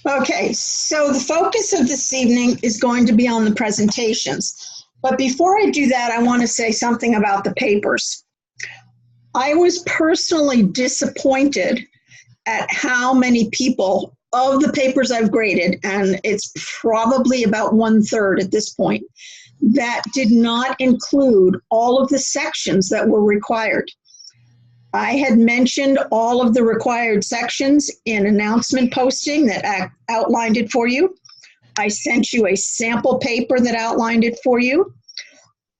Okay, so the focus of this evening is going to be on the presentations. But before I do that, I want to say something about the papers. I was personally disappointed at how many people of the papers I've graded, and it's probably about 1/3 at this point, that did not include all of the sections that were required. I had mentioned all of the required sections in announcement posting that outlined it for you. I sent you a sample paper that outlined it for you.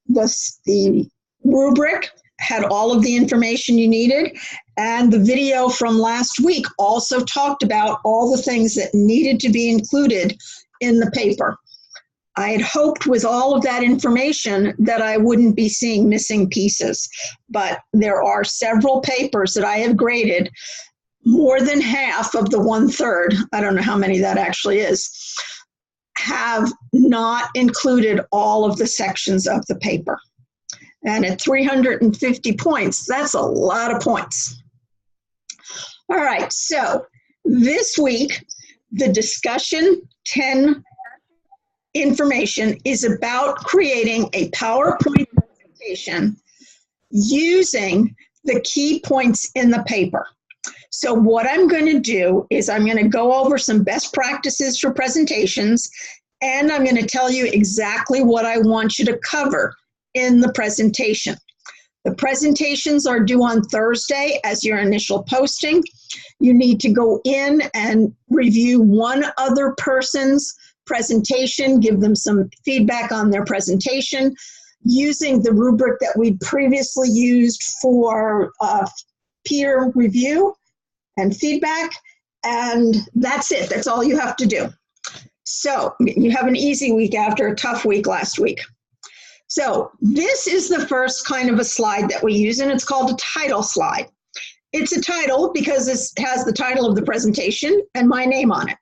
The rubric had all of the information you needed, and the video from last week also talked about all the things that needed to be included in the paper. I had hoped with all of that information that I wouldn't be seeing missing pieces, but there are several papers that I have graded. More than half of the 1/3, I don't know how many that actually is, have not included all of the sections of the paper. And at 350 points, that's a lot of points. All right, so this week, the discussion 10 information is about creating a PowerPoint presentation using the key points in the paper. So what I'm going to do is I'm going to go over some best practices for presentations, and I'm going to tell you exactly what I want you to cover in the presentation. The presentations are due on Thursday as your initial posting. You need to go in and review one other person's presentation, give them some feedback on their presentation using the rubric that we previously used for peer review and feedback, and that's it. That's all you have to do. So you have an easy week after a tough week last week. So this is the first kind of a slide that we use, and it's called a title slide. It's a title because it has the title of the presentation and my name on it.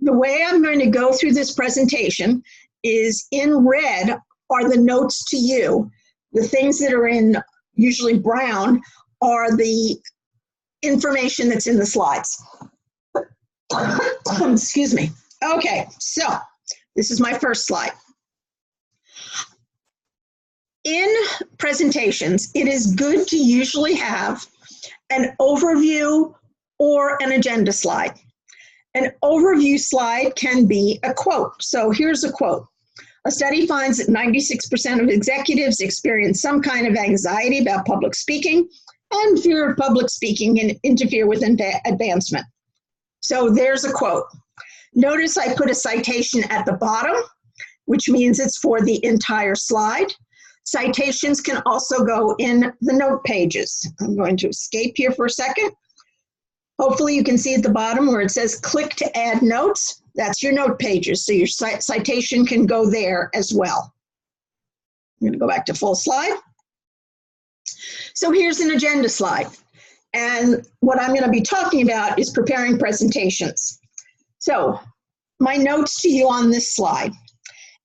The way I'm going to go through this presentation is in red are the notes to you. The things that are in usually brown are the information that's in the slides. Excuse me. Okay, so this is my first slide. In presentations, it is good to usually have an overview or an agenda slide. An overview slide can be a quote. So here's a quote. A study finds that 96% of executives experience some kind of anxiety about public speaking, and fear of public speaking can interfere with advancement. So there's a quote. Notice I put a citation at the bottom, which means it's for the entire slide. Citations can also go in the note pages. I'm going to escape here for a second. Hopefully you can see at the bottom where it says click to add notes. That's your note pages, so your citation can go there as well. I'm going to go back to full slide. So here's an agenda slide. And what I'm going to be talking about is preparing presentations. So my notes to you on this slide.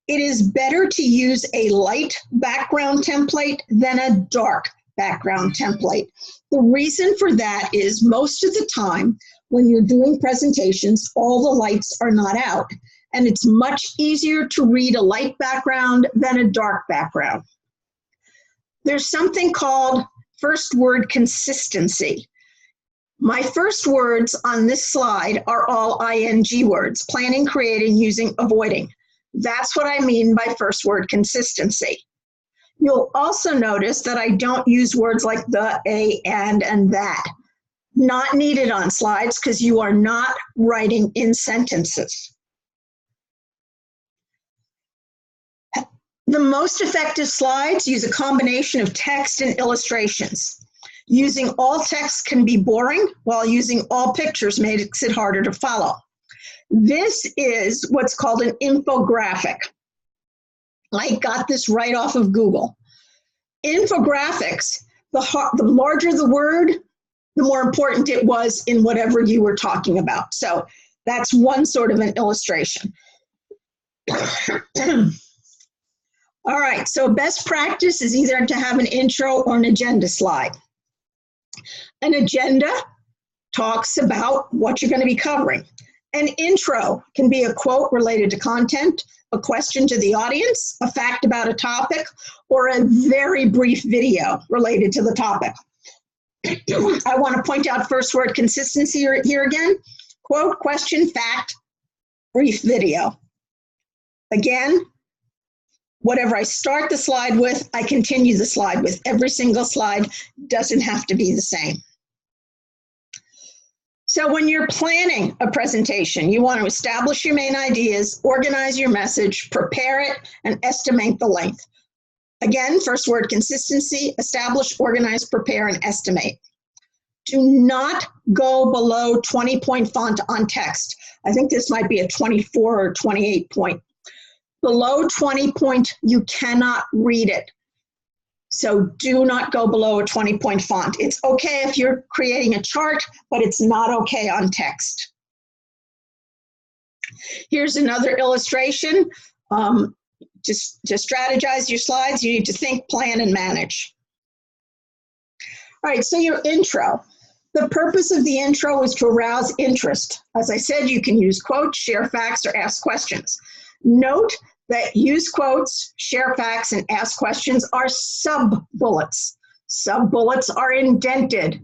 It is better to use a light background template than a dark background template. The reason for that is most of the time when you're doing presentations, all the lights are not out, and it's much easier to read a light background than a dark background. There's something called first word consistency. My first words on this slide are all ing words: planning, creating, using, avoiding. That's what I mean by first word consistency. You'll also notice that I don't use words like the, a, and that. Not needed on slides because you are not writing in sentences. The most effective slides use a combination of text and illustrations. Using all text can be boring, while using all pictures makes it harder to follow. This is what's called an infographic. I got this right off of Google. Infographics, the larger the word, the more important it was in whatever you were talking about. So that's one sort of an illustration. All right, so best practice is either to have an intro or an agenda slide. An agenda talks about what you're going to be covering. An intro can be a quote related to content, a question to the audience, a fact about a topic, or a very brief video related to the topic. I want to point out first word consistency here again. Quote, question, fact, brief video. Again, whatever I start the slide with, I continue the slide with. Every single slide doesn't have to be the same. So when you're planning a presentation, you want to establish your main ideas, organize your message, prepare it, and estimate the length. Again, first word consistency, establish, organize, prepare, and estimate. Do not go below 20-point font on text. I think this might be a 24 or 28 point. Below 20 point, you cannot read it. So do not go below a 20-point font. It's okay if you're creating a chart, but it's not okay on text. Here's another illustration. Just to strategize your slides, you need to think, plan, and manage. All right, so your intro. The purpose of the intro is to arouse interest. As I said, you can use quotes, share facts, or ask questions. Note that use quotes, share facts, and ask questions are sub-bullets. Sub-bullets are indented.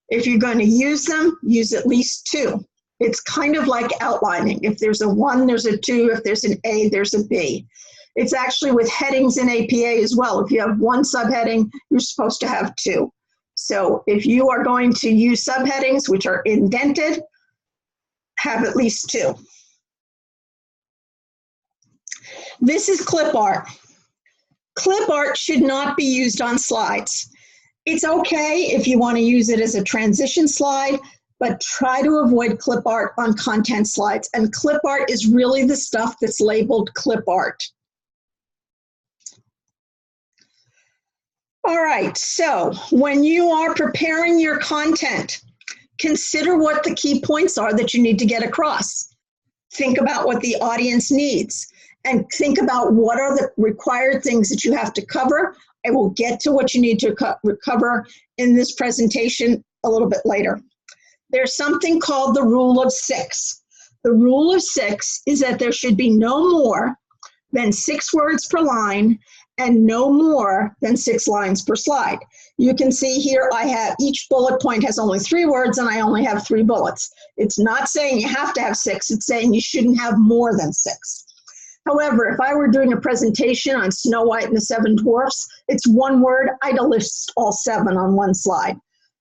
If you're going to use them, use at least two. It's kind of like outlining. If there's a 1, there's a 2. If there's an A, there's a B. It's actually with headings in APA as well. If you have one subheading, you're supposed to have 2. So if you are going to use subheadings, which are indented, have at least 2. This is clip art. Clip art should not be used on slides. It's okay if you want to use it as a transition slide, but try to avoid clip art on content slides. And clip art is really the stuff that's labeled clip art. All right, so when you are preparing your content, consider what the key points are that you need to get across. Think about what the audience needs. And think about what are the required things that you have to cover. I will get to what you need to cover in this presentation a little bit later. There's something called the rule of 6. The rule of 6 is that there should be no more than 6 words per line and no more than 6 lines per slide. You can see here I have each bullet point has only 3 words and I only have 3 bullets. It's not saying you have to have 6, it's saying you shouldn't have more than 6. However, if I were doing a presentation on Snow White and the 7 Dwarfs, it's 1 word, I'd list all 7 on one slide.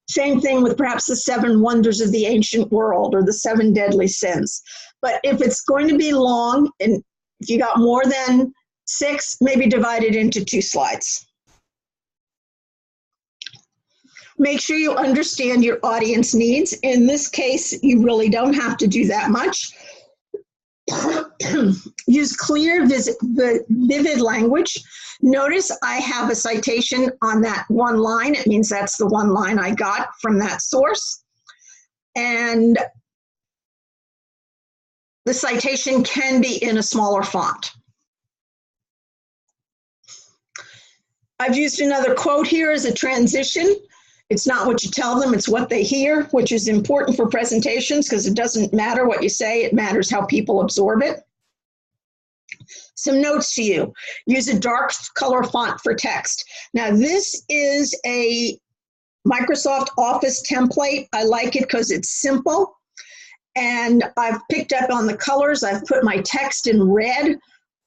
Same thing with perhaps the 7 wonders of the ancient world or the 7 deadly sins. But if it's going to be long, and if you got more than 6, maybe divide it into 2 slides. Make sure you understand your audience needs. In this case, you really don't have to do that much. Use clear, vivid language. Notice I have a citation on that one line. It means that's the one line I got from that source. And the citation can be in a smaller font. I've used another quote here as a transition. It's not what you tell them, it's what they hear, which is important for presentations because it doesn't matter what you say, it matters how people absorb it. Some notes to you. Use a dark color font for text. Now this is a Microsoft Office template. I like it because it's simple. And I've picked up on the colors. I've put my text in red.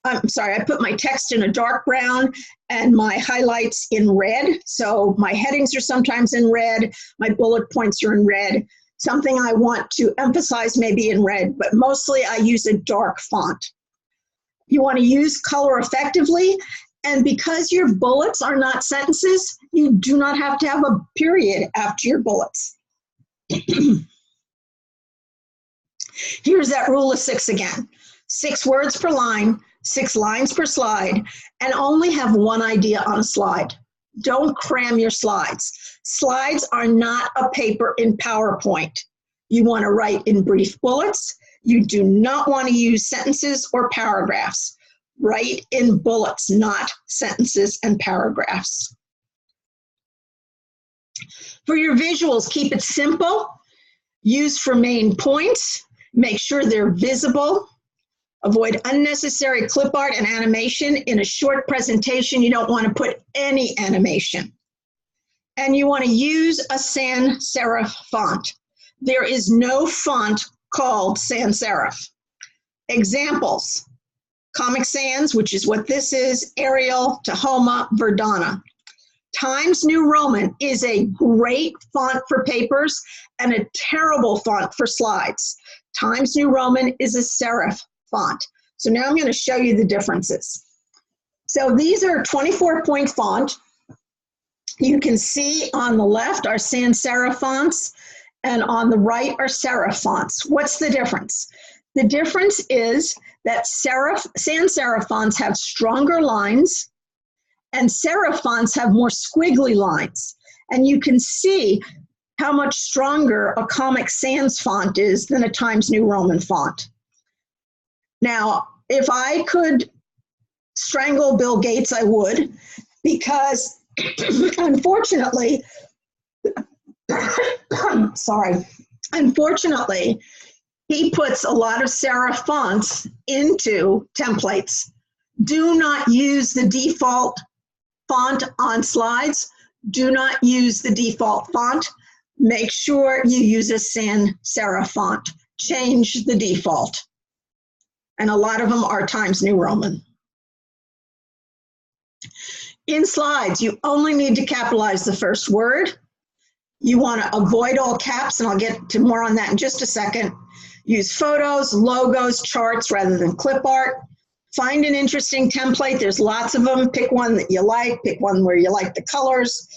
I put my text in a dark brown and my highlights in red. So my headings are sometimes in red, my bullet points are in red. Something I want to emphasize maybe in red, but mostly I use a dark font. You want to use color effectively, and because your bullets are not sentences, you do not have to have a period after your bullets. Here's that rule of 6 again. 6 words per line, 6 lines per slide, and only have 1 idea on a slide. Don't cram your slides. Slides are not a paper in PowerPoint. You want to write in brief bullets. You do not want to use sentences or paragraphs. Write in bullets, not sentences and paragraphs. For your visuals, keep it simple. Use for main points. Make sure they're visible. Avoid unnecessary clip art and animation. In a short presentation, you don't want to put any animation. And you want to use a sans serif font. There is no font called sans serif. Examples: Comic Sans, which is what this is, Arial, Tahoma, Verdana. Times New Roman is a great font for papers and a terrible font for slides. Times New Roman is a serif font. So now I'm going to show you the differences. So these are 24-point font. You can see on the left are sans serif fonts, and on the right are serif fonts. What's the difference? The difference is that sans serif fonts have stronger lines, and serif fonts have more squiggly lines. And you can see how much stronger a Comic Sans font is than a Times New Roman font. Now, if I could strangle Bill Gates, I would, because unfortunately, unfortunately, he puts a lot of serif fonts into templates. Do not use the default font on slides. Do not use the default font. Make sure you use a sans serif font. Change the default. And a lot of them are Times New Roman. In slides, you only need to capitalize the first word. You want to avoid all caps, and I'll get to more on that in just a second. Use photos, logos, charts rather than clip art. Find an interesting template. There's lots of them. Pick one that you like. Pick one where you like the colors.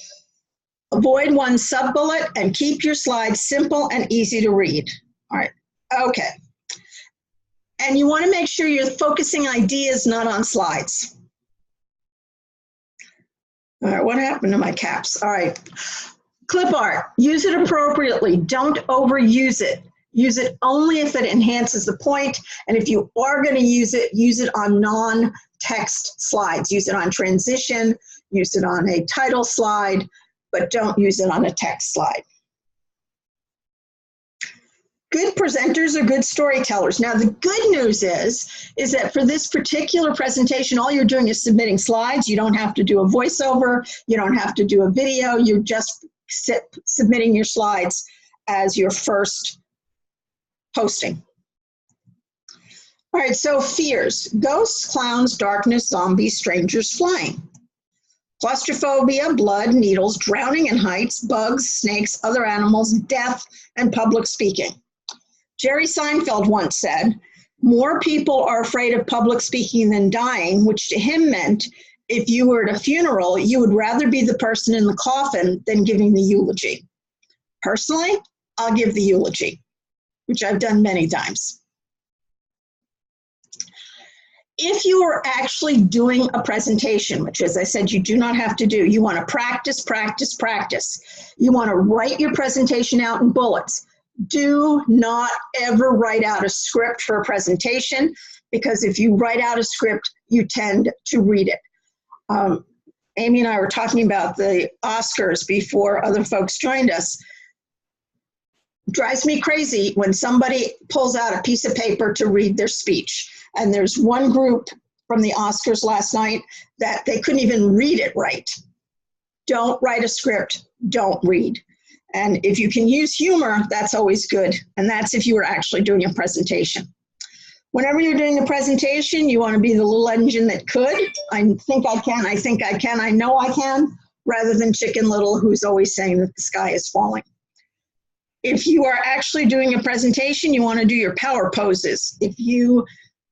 Avoid one sub-bullet and keep your slides simple and easy to read. All right, okay. And you want to make sure you're focusing ideas, not on slides. All right, what happened to my caps? All right, clip art, use it appropriately. Don't overuse it. Use it only if it enhances the point. And if you are going to use it on non-text slides. Use it on transition, use it on a title slide, but don't use it on a text slide. Good presenters are good storytellers. Now, the good news is that for this particular presentation, all you're doing is submitting slides. You don't have to do a voiceover. You don't have to do a video. You're just submitting your slides as your first posting. All right, so fears: ghosts, clowns, darkness, zombies, strangers, flying. Claustrophobia, blood, needles, drowning in heights, bugs, snakes, other animals, death, and public speaking. Jerry Seinfeld once said, more people are afraid of public speaking than dying, which to him meant if you were at a funeral, you would rather be the person in the coffin than giving the eulogy. Personally, I'll give the eulogy, which I've done many times. If you are actually doing a presentation, which as I said, you do not have to do, you want to practice, practice, practice. You want to write your presentation out in bullets. Do not ever write out a script for a presentation, because if you write out a script, you tend to read it. Amy and I were talking about the Oscars before other folks joined us. It drives me crazy when somebody pulls out a piece of paper to read their speech. And there's one group from the Oscars last night that they couldn't even read it right. Don't write a script, don't read. And if you can use humor, that's always good. And that's if you were actually doing a presentation. Whenever you're doing a presentation, you want to be the little engine that could. I think I can, I think I can, I know I can, rather than Chicken Little, who's always saying that the sky is falling. If you are actually doing a presentation, you want to do your power poses. If you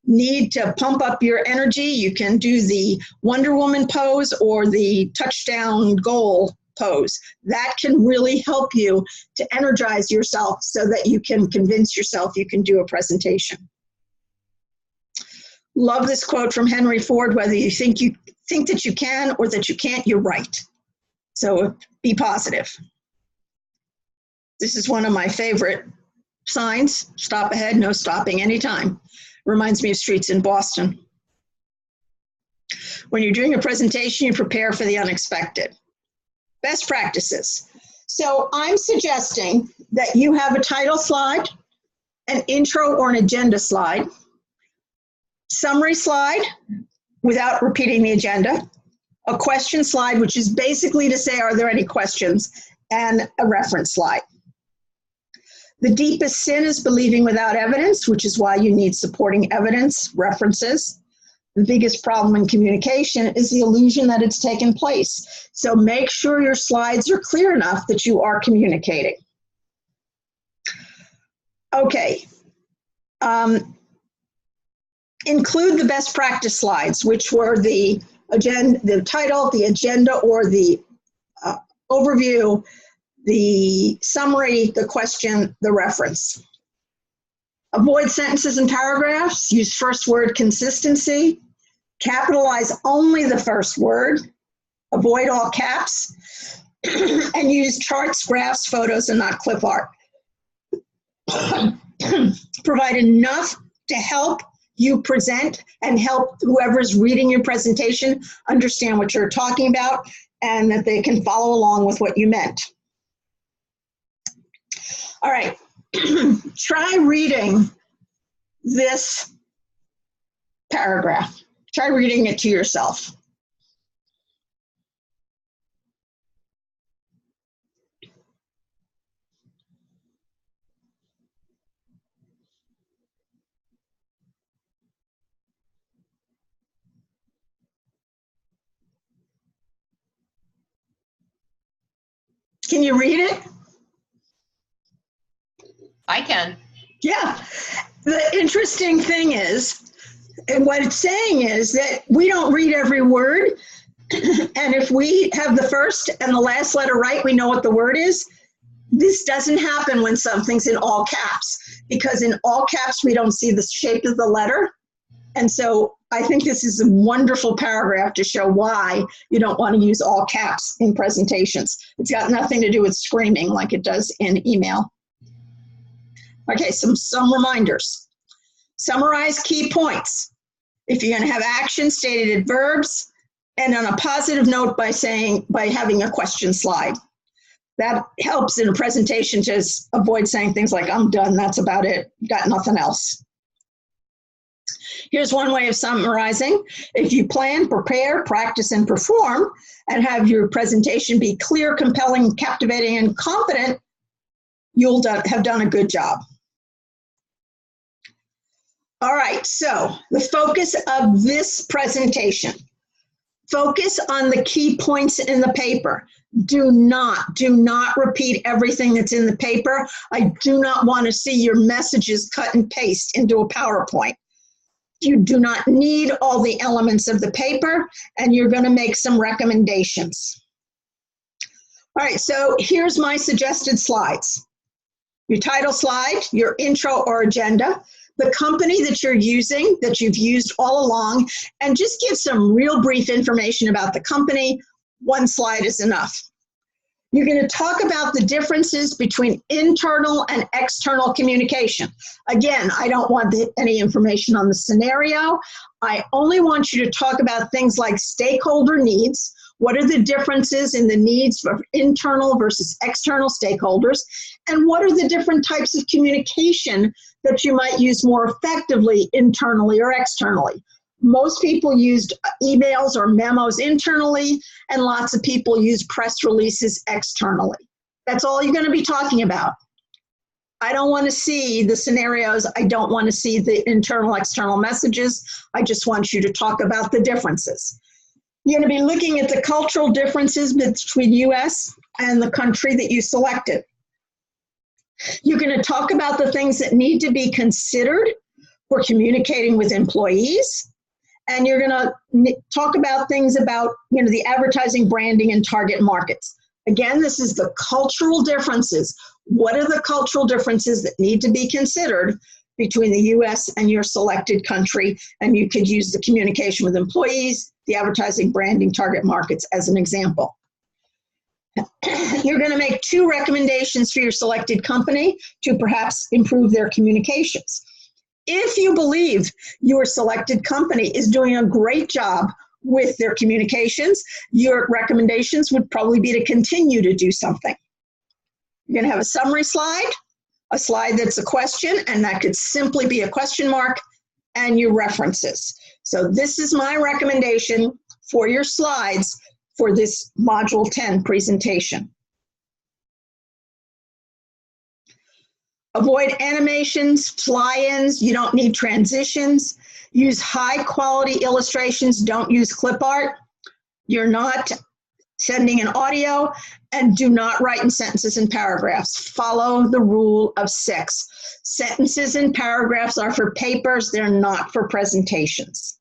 need to pump up your energy, you can do the Wonder Woman pose or the touchdown goal pose. That can really help you to energize yourself so that you can convince yourself you can do a presentation. Love this quote from Henry Ford: whether you think that you can or that you can't, you're right. So be positive. This is one of my favorite signs: stop ahead, no stopping anytime. Reminds me of streets in Boston. When you're doing a presentation, you prepare for the unexpected. Best practices. So I'm suggesting that you have a title slide, an intro or an agenda slide, summary slide without repeating the agenda, a question slide, which is basically to say, are there any questions, and a reference slide. The deepest sin is believing without evidence, which is why you need supporting evidence, references. The biggest problem in communication is the illusion that it's taken place. So make sure your slides are clear enough that you are communicating. Okay. Include the best practice slides, which were the agenda, the title, the agenda, or the overview, the summary, the question, the reference. Avoid sentences and paragraphs. Use first word consistency. Capitalize only the first word. Avoid all caps. And use charts, graphs, photos, and not clip art. Provide enough to help you present and help whoever's reading your presentation understand what you're talking about and that they can follow along with what you meant. All right, try reading this paragraph. Try reading it to yourself. Can you read it? I can. Yeah. The interesting thing is, and what it's saying is that we don't read every word. And if we have the first and the last letter right, we know what the word is. This doesn't happen when something's in all caps, because in all caps, we don't see the shape of the letter. And so I think this is a wonderful paragraph to show why you don't want to use all caps in presentations. It's got nothing to do with screaming like it does in email. Okay, some reminders. Summarize key points. If you're going to have action, stated in verbs, and on a positive note by having a question slide. That helps in a presentation to avoid saying things like, I'm done, that's about it, got nothing else. Here's one way of summarizing. If you plan, prepare, practice, and perform, and have your presentation be clear, compelling, captivating, and confident, you'll have done a good job. All right, so the focus of this presentation. Focus on the key points in the paper. Do not repeat everything that's in the paper. I do not want to see your messages cut and paste into a PowerPoint. You do not need all the elements of the paper, and you're going to make some recommendations. All right, so here's my suggested slides. Your title slide, your intro or agenda, the company that you're using, that you've used all along, and just give some real brief information about the company. One slide is enough. You're going to talk about the differences between internal and external communication. Again, I don't want any information on the scenario. I only want you to talk about things like stakeholder needs. What are the differences in the needs for internal versus external stakeholders? And what are the different types of communication that you might use more effectively internally or externally? Most people used emails or memos internally, and lots of people use press releases externally. That's all you're going to be talking about. I don't want to see the scenarios. I don't want to see the internal, external messages. I just want you to talk about the differences. You're going to be looking at the cultural differences between US and the country that you selected. You're going to talk about the things that need to be considered for communicating with employees. And you're going to talk about things about, the advertising, branding, and target markets. Again, this is the cultural differences. What are the cultural differences that need to be considered between the US and your selected country? And you could use the communication with employees, the advertising, branding, target markets as an example. You're going to make 2 recommendations for your selected company to perhaps improve their communications. If you believe your selected company is doing a great job with their communications, your recommendations would probably be to continue to do something. You're going to have a summary slide, a slide that's a question, and that could simply be a question mark, and your references. So this is my recommendation for your slides for this Module 10 presentation. Avoid animations, fly-ins, you don't need transitions. Use high quality illustrations, don't use clip art. You're not sending an audio, and do not write in sentences and paragraphs. Follow the rule of 6. Sentences and paragraphs are for papers, they're not for presentations.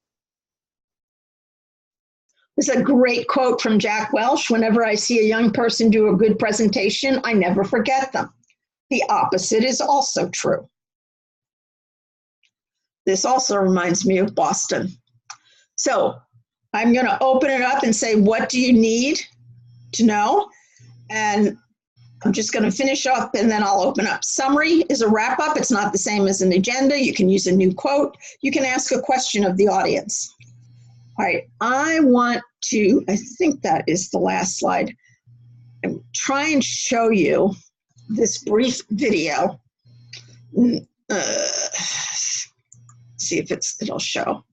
There's a great quote from Jack Welch: whenever I see a young person do a good presentation, I never forget them. The opposite is also true. This also reminds me of Boston. So I'm going to open it up and say, what do you need to know? And I'm just going to finish up and then I'll open up. Summary is a wrap up. It's not the same as an agenda. You can use a new quote. You can ask a question of the audience. All right, I want to, I think that is the last slide, and try and show you this brief video. See if it'll show.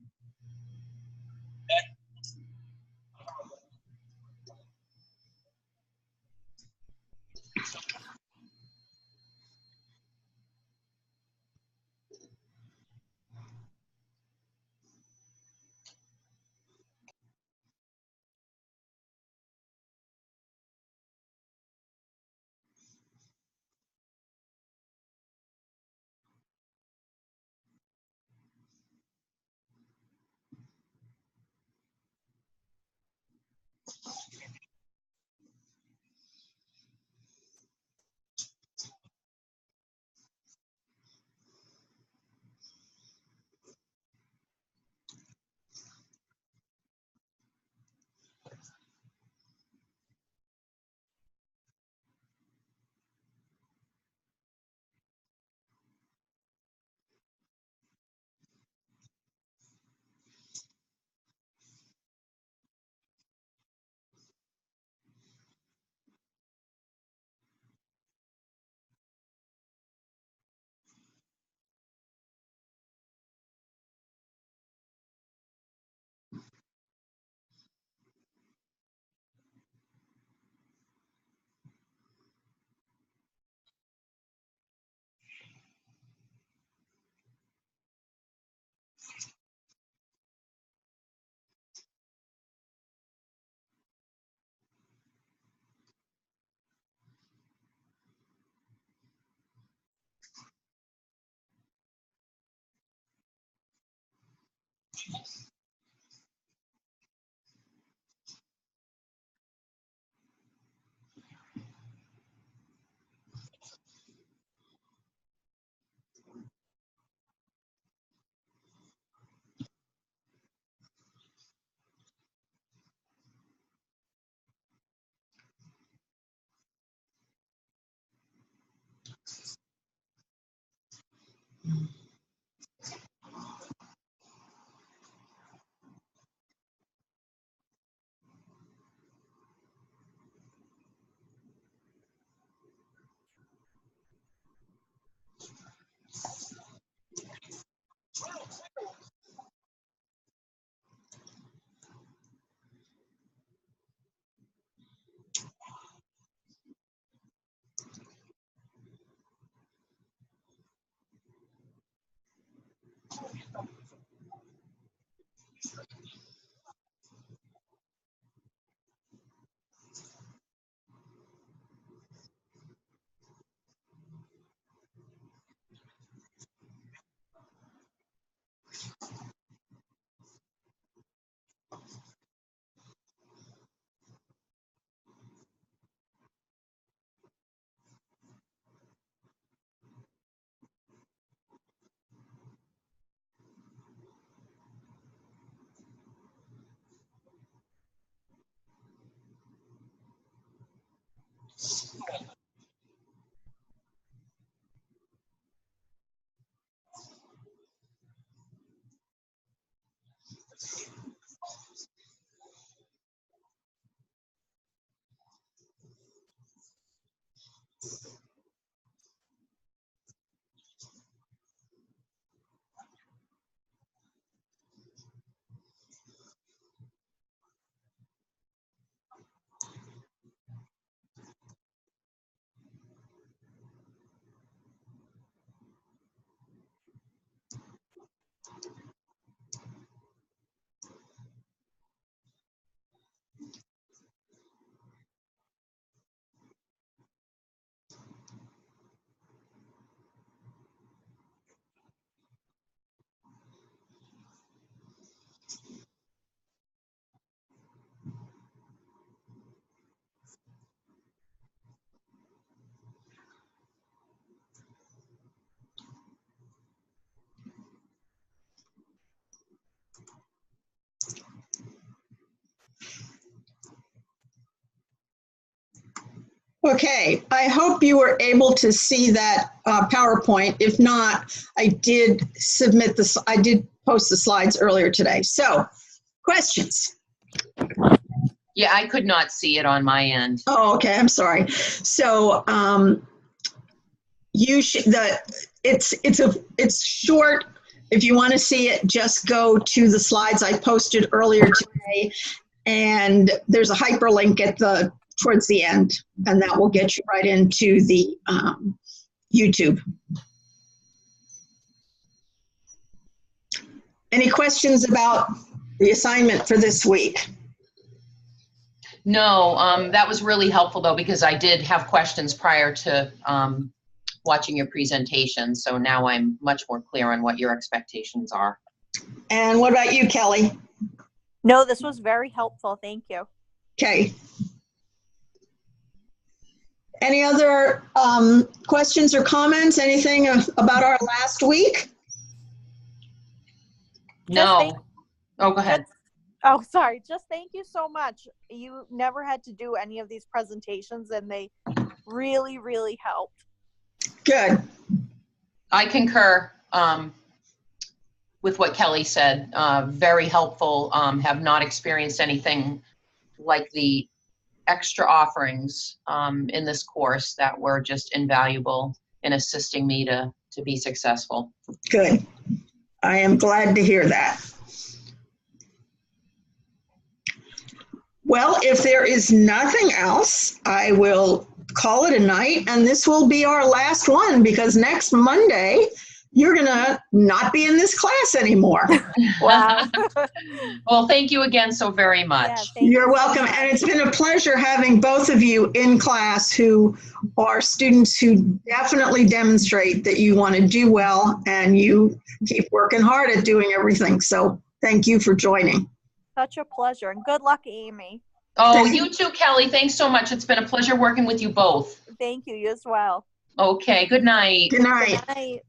Okay, I hope you were able to see that PowerPoint. If not, I did post the slides earlier today. So, questions? Yeah, I could not see it on my end. Oh, okay, I'm sorry. So, it's short. If you want to see it, just go to the slides I posted earlier today, and there's a hyperlink towards the end, and that will get you right into the YouTube. Any questions about the assignment for this week? No, that was really helpful though, because I did have questions prior to watching your presentation. So now I'm much more clear on what your expectations are. And what about you, Kelly? No, this was very helpful. Thank you. Okay. Any other questions or comments? Anything about our last week? No. Oh, go ahead. Oh, sorry. Just thank you so much. You never had to do any of these presentations, and they really, really helped. Good. I concur with what Kelly said. Very helpful. Have not experienced anything like the extra offerings in this course that were just invaluable in assisting me to be successful. Good. I am glad to hear that. Well, if there is nothing else, I will call it a night, and this will be our last one, because next Monday, you're going to not be in this class anymore. Wow. Well, thank you again so very much. Yeah, You're welcome. And it's been a pleasure having both of you in class who are students who definitely demonstrate that you want to do well and you keep working hard at doing everything. So thank you for joining. Such a pleasure. And good luck, Amy. Oh, you too, Kelly. Thanks so much. It's been a pleasure working with you both. Thank you. You as well. Okay, good night. Good night. Good night.